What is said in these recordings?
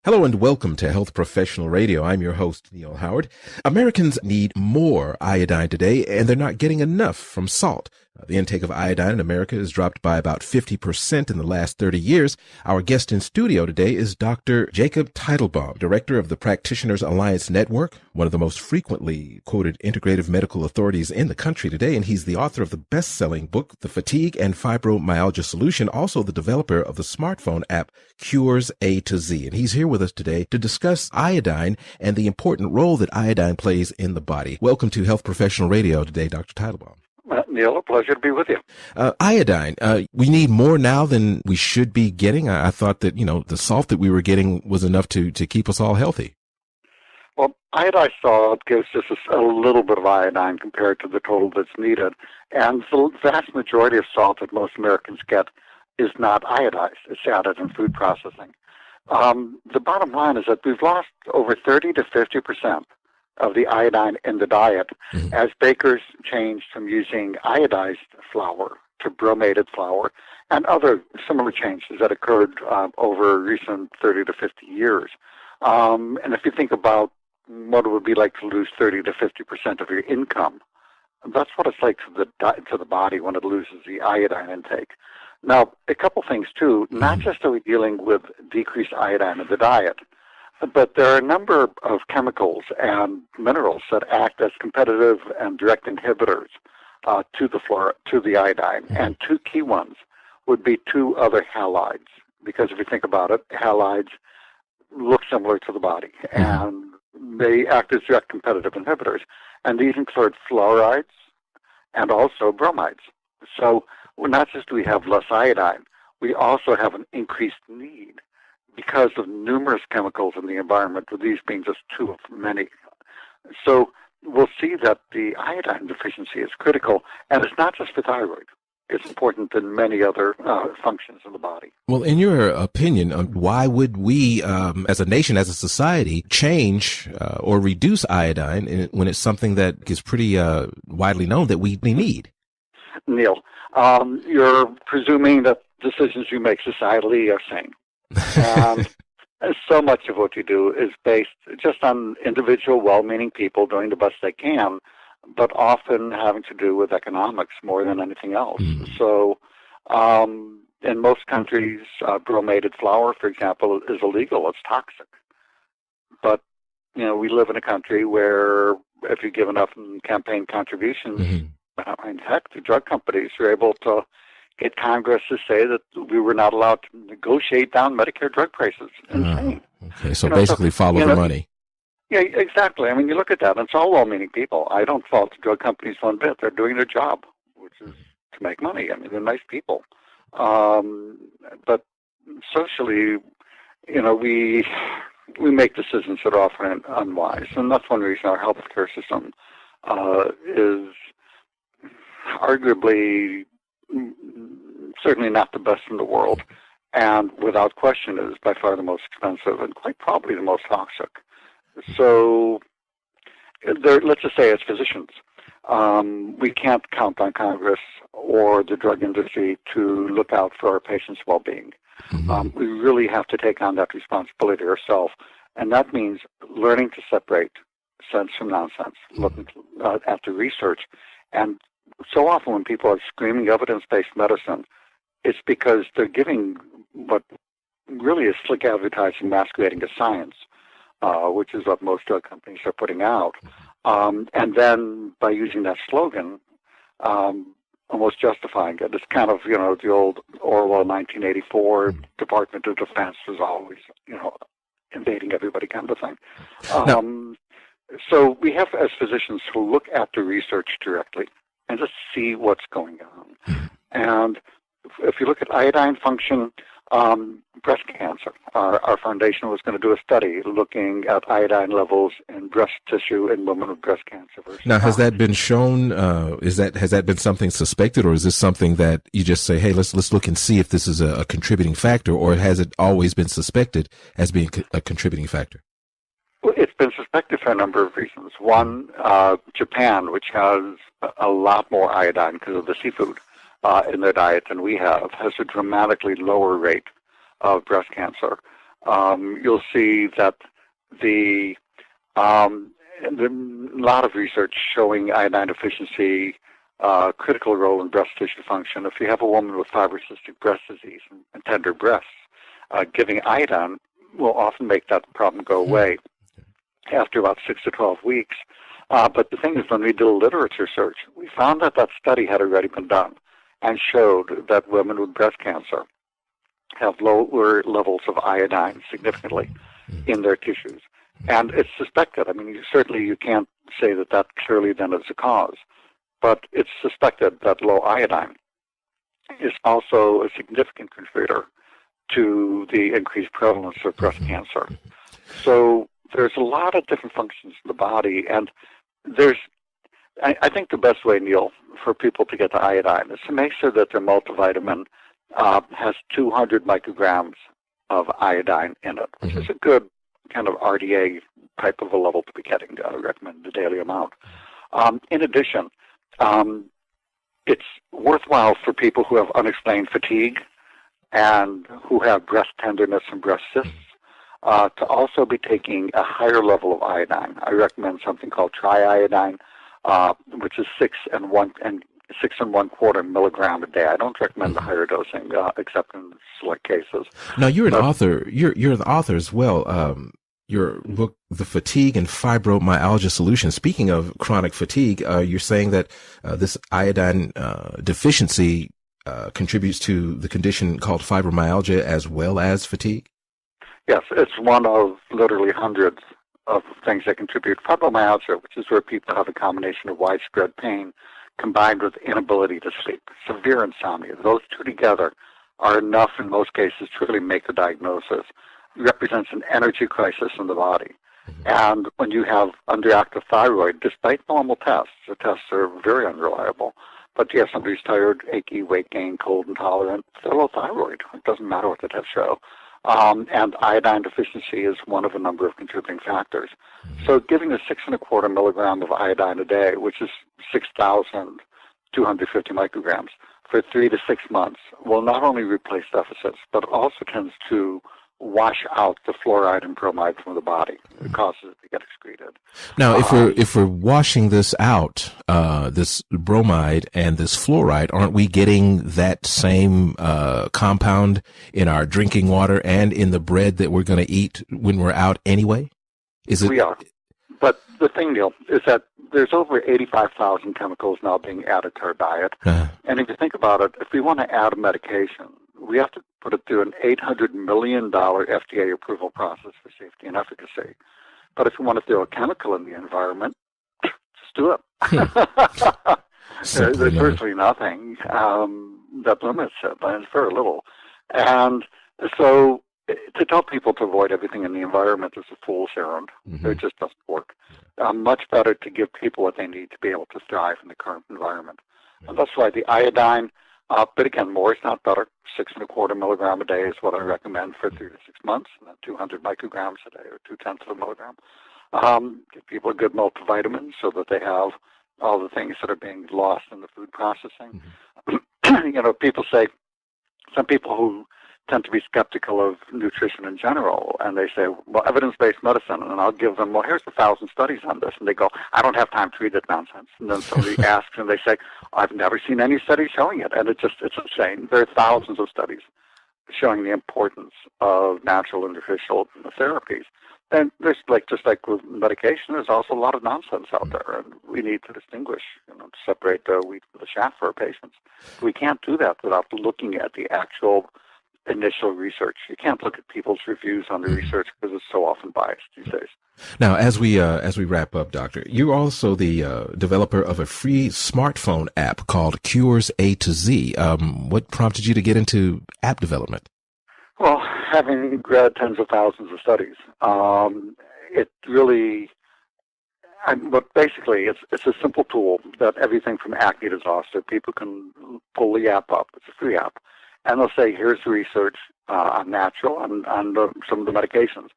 Hello and welcome to Health Professional Radio. I'm your host, Neal Howard. Americans need more iodine today, and they're not getting enough from salt. The intake of iodine in America has dropped by about 50% in the last 30 years. Our guest in studio today is Dr. Jacob Teitelbaum, director of the Practitioners Alliance Network, one of the most frequently quoted integrative medical authorities in the country today, and he's the author of the best-selling book, The Fatigue and Fibromyalgia Solution, also the developer of the smartphone app CuresAToZ. And he's here with us today to discuss iodine and the important role that iodine plays in the body. Welcome to Health Professional Radio today, Dr. Teitelbaum. Neal, a pleasure to be with you. Iodine, we need more now than we should be getting. I thought that, the salt that we were getting was enough to keep us all healthy. Well, iodized salt gives us a little bit of iodine compared to the total that's needed. And the vast majority of salt that most Americans get is not iodized. It's added in food processing. The bottom line is that we've lost over 30 to 50% of the iodine in the diet as bakers changed from using iodized flour to bromated flour and other similar changes that occurred over recent 30 to 50 years. And if you think about what it would be like to lose 30 to 50% of your income, that's what it's like to the body when it loses the iodine intake. Now, a couple things, too. Not just are we dealing with decreased iodine in the diet, but there are a number of chemicals and minerals that act as competitive and direct inhibitors to the iodine. And two key ones would be two other halides, because if you think about it, halides look similar to the body, and they act as direct competitive inhibitors. And these include fluorides and also bromides. So not just do we have less iodine, we also have an increased need because of numerous chemicals in the environment, with these being just two of many. So we'll see that the iodine deficiency is critical, and it's not just for thyroid. It's important in many other functions of the body. Well, in your opinion, why would we, as a nation, as a society, change or reduce iodine when it's something that is pretty widely known that we need? Neal, you're presuming that decisions you make societally are sane. And so much of what you do is based just on individual well-meaning people doing the best they can, but often having to do with economics more than anything else. So in most countries, bromated flour, for example, is illegal. It's toxic. But, we live in a country where if you give enough campaign contributions, heck, the drug companies are able to get Congress to say that we were not allowed to negotiate down Medicare drug prices. Insane. Okay, so basically follow the money. Yeah, exactly. I mean, you look at that, and it's all well-meaning people. I don't fault the drug companies one bit. They're doing their job, which is to make money. I mean, they're nice people. But socially, we make decisions that are often unwise, and that's one reason our healthcare system is arguably certainly not the best in the world, and without question is by far the most expensive and quite probably the most toxic. So let's just say as physicians, we can't count on Congress or the drug industry to look out for our patients' well-being. We really have to take on that responsibility ourselves, and that means learning to separate sense from nonsense, looking at the research. And so often when people are screaming evidence-based medicine, it's because they're giving what really is slick advertising masquerading as science, which is what most drug companies are putting out. And then by using that slogan, almost justifying it. It's kind of, the old Orwell 1984 Department of Defense was always, invading everybody kind of thing. So we have, as physicians, to look at the research directly and just see what's going on. And if you look at iodine function, breast cancer, our foundation was going to do a study looking at iodine levels in breast tissue in women with breast cancer. Now, has that been shown? Has that been something suspected, or is this something that you just say, hey, let's look and see if this is a contributing factor, or has it always been suspected as being a contributing factor? Well, it's been suspected for a number of reasons. One, Japan, which has a lot more iodine because of the seafood in their diet than we have, has a dramatically lower rate of breast cancer. you'll see that a lot of research showing iodine deficiency, critical role in breast tissue function. If you have a woman with fibrocystic breast disease and tender breasts, giving iodine will often make that problem go away after about 6 to 12 weeks. But the thing is, when we did a literature search, we found that that study had already been done and showed that women with breast cancer have lower levels of iodine significantly in their tissues. And it's suspected. I mean, certainly you can't say that that clearly then is a cause, but it's suspected that low iodine is also a significant contributor to the increased prevalence of breast cancer. So there's a lot of different functions in the body, and I think the best way, Neal, for people to get to iodine is to make sure that their multivitamin has 200 micrograms of iodine in it, which is a good kind of RDA type of a level to be getting. I recommend the daily amount. In addition, it's worthwhile for people who have unexplained fatigue and who have breast tenderness and breast cysts to also be taking a higher level of iodine. I recommend something called triiodine, which is 6 1/4 milligram a day. I don't recommend the higher dosing, except in select cases. Now, you're an author. You're the author as well. Your book, The Fatigue and Fibromyalgia Solution. Speaking of chronic fatigue, you're saying that this iodine deficiency contributes to the condition called fibromyalgia as well as fatigue? Yes, it's one of literally hundreds of things that contribute. Fibromyalgia, which is where people have a combination of widespread pain combined with inability to sleep, severe insomnia. Those two together are enough in most cases to really make a diagnosis. It represents an energy crisis in the body. And when you have underactive thyroid, despite normal tests, the tests are very unreliable, but you have somebody who's tired, achy, weight gain, cold intolerant, they're low thyroid. It doesn't matter what the tests show. And iodine deficiency is one of a number of contributing factors. So giving a 6 1/4 milligram of iodine a day, which is 6,250 micrograms, for 3 to 6 months will not only replace deficits, but also tends to wash out the fluoride and bromide from the body. It causes it to get excreted. Now, if we're washing this out, this bromide and this fluoride, aren't we getting that same compound in our drinking water and in the bread that we're going to eat when we're out anyway? We are. But the thing, Neal, is that there's over 85,000 chemicals now being added to our diet. And if you think about it, if we want to add a medication, we have to put it through an $800 million FDA approval process for safety and efficacy. But if we want to throw a chemical in the environment, just do it. There's virtually nothing that limits it, but it's very little. And so to tell people to avoid everything in the environment is a fool's errand. It just doesn't work. Much better to give people what they need to be able to thrive in the current environment. And that's why the iodine, but again, more is not better. 6 1/4 milligram a day is what I recommend for 3 to 6 months, and then 200 micrograms a day, or 0.2 of a milligram. Give people a good multivitamin so that they have all the things that are being lost in the food processing. People say, some people who tend to be skeptical of nutrition in general, and they say, well, evidence-based medicine, and I'll give them, well, here's 1,000 studies on this, and they go, I don't have time to read that nonsense. And then somebody asks, and they say, I've never seen any studies showing it, and it's insane. There are thousands of studies showing the importance of natural and artificial therapies. And there's just like with medication, there's also a lot of nonsense out there, and we need to distinguish, to separate the wheat from the chaff for our patients. We can't do that without looking at the actual initial research. You can't look at people's reviews on the research because it's so often biased these days. Now, as we wrap up, Doctor, you're also the developer of a free smartphone app called CuresAToZ. What prompted you to get into app development? Well, having read tens of thousands of studies, it really, but basically, it's a simple tool that everything from acne to zoster, people can pull the app up. It's a free app. And they'll say, here's the research on natural and on some of the medications,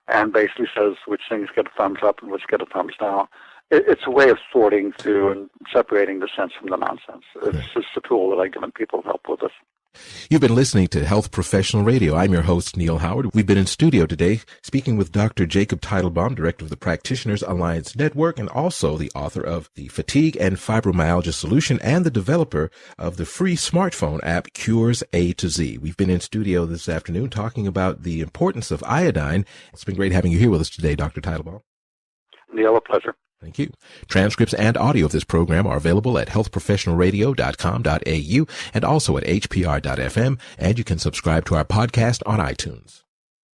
and basically says which things get a thumbs up and which get a thumbs down. It's a way of sorting through and separating the sense from the nonsense. It's just a tool that I give people help with this. You've been listening to Health Professional Radio. I'm your host, Neal Howard. We've been in studio today speaking with Dr. Jacob Teitelbaum, director of the Practitioners Alliance Network, and also the author of the Fatigue and Fibromyalgia Solution and the developer of the free smartphone app CuresAToZ. We've been in studio this afternoon talking about the importance of iodine. It's been great having you here with us today, Dr. Teitelbaum. Neal, a pleasure. Thank you. Transcripts and audio of this program are available at healthprofessionalradio.com.au and also at hpr.fm, and you can subscribe to our podcast on iTunes.